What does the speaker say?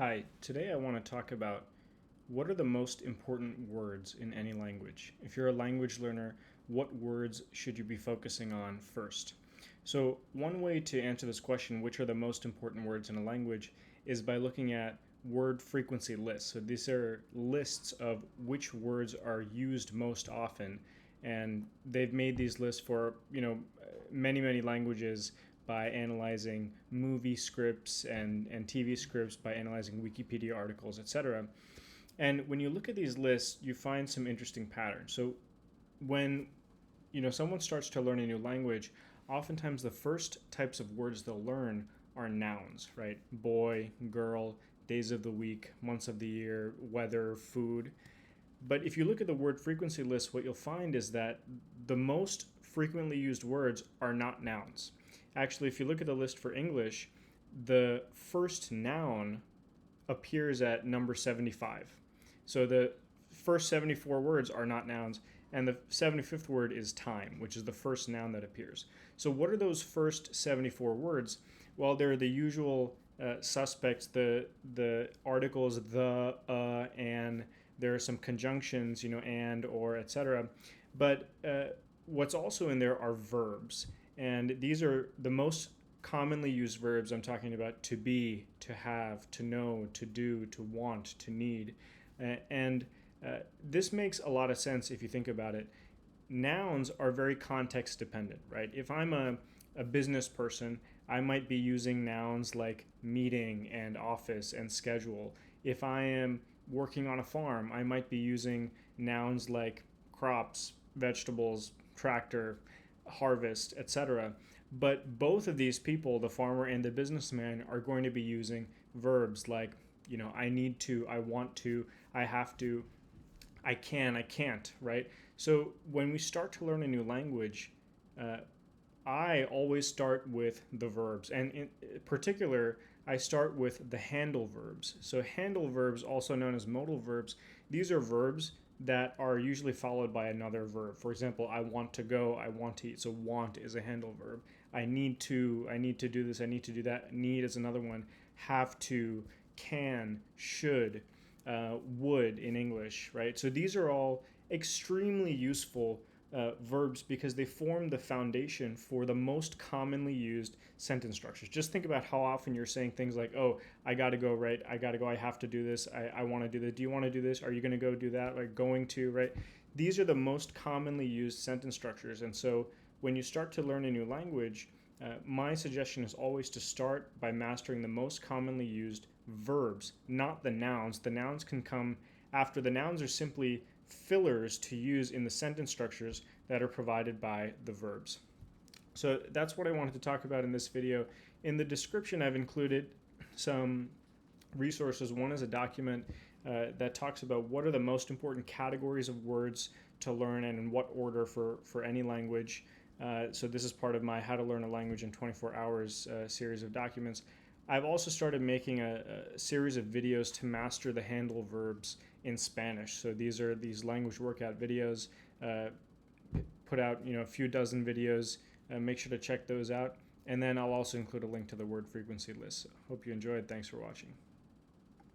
Hi, today I want to talk about what are the most important words in any language. If you're a language learner, what words should you be focusing on first? So, one way to answer this question, which are the most important words in a language, is by looking at word frequency lists. So, these are lists of which words are used most often, and they've made these lists for, many languages by analyzing movie scripts and TV scripts, by analyzing Wikipedia articles, etc. And when you look at these lists, you find some interesting patterns. So when someone starts to learn a new language, oftentimes the first types of words they'll learn are nouns, right? Boy, girl, days of the week, months of the year, weather, food. But if you look at the word frequency list, what you'll find is that the most frequently used words are not nouns. Actually, if you look at the list for English, the first noun appears at number 75. So the first 74 words are not nouns, and the 75th word is time, which is the first noun that appears. So what are those first 74 words? Well, they're the usual suspects, the articles the, and there are some conjunctions, and, or, etc. But what's also in there are verbs, and these are the most commonly used verbs. I'm talking about to be, to have, to know, to do, to want, to need. And this makes a lot of sense if you think about it. Nouns are very context dependent, right? If I'm a business person, I might be using nouns like meeting and office and schedule. If I am working on a farm, I might be using nouns like crops, vegetables, tractor, harvest, etc. But both of these people, the farmer and the businessman, are going to be using verbs like, I need to, I want to, I have to, I can, I can't, right? So when we start to learn a new language, I always start with the verbs. And in particular, I start with the handle verbs. So handle verbs, also known as modal verbs, these are verbs that are usually followed by another verb. For example, I want to go, I want to eat. So want is a handle verb. I need to do this, I need to do that. Need is another one. Have to, can, should, would in English, right? So these are all extremely useful verbs because they form the foundation for the most commonly used sentence structures. Just think about how often you're saying things like, oh, I gotta go, right? I gotta go, I have to do this, I wanna do that. Do you wanna do this? Are you gonna go do that? Like going to, right? These are the most commonly used sentence structures. And so when you start to learn a new language, my suggestion is always to start by mastering the most commonly used verbs, not the nouns. The nouns can come after. The nouns are simply fillers to use in the sentence structures that are provided by the verbs. So that's what I wanted to talk about in this video. In the description, I've included some resources. One is a document that talks about what are the most important categories of words to learn and in what order for any language. So this is part of my How to Learn a Language in 24 Hours series of documents. I've also started making a series of videos to master the handle verbs in Spanish. So these are these language workout videos. Put out a few dozen videos. Make sure to check those out. And then I'll also include a link to the word frequency list. So hope you enjoyed. Thanks for watching.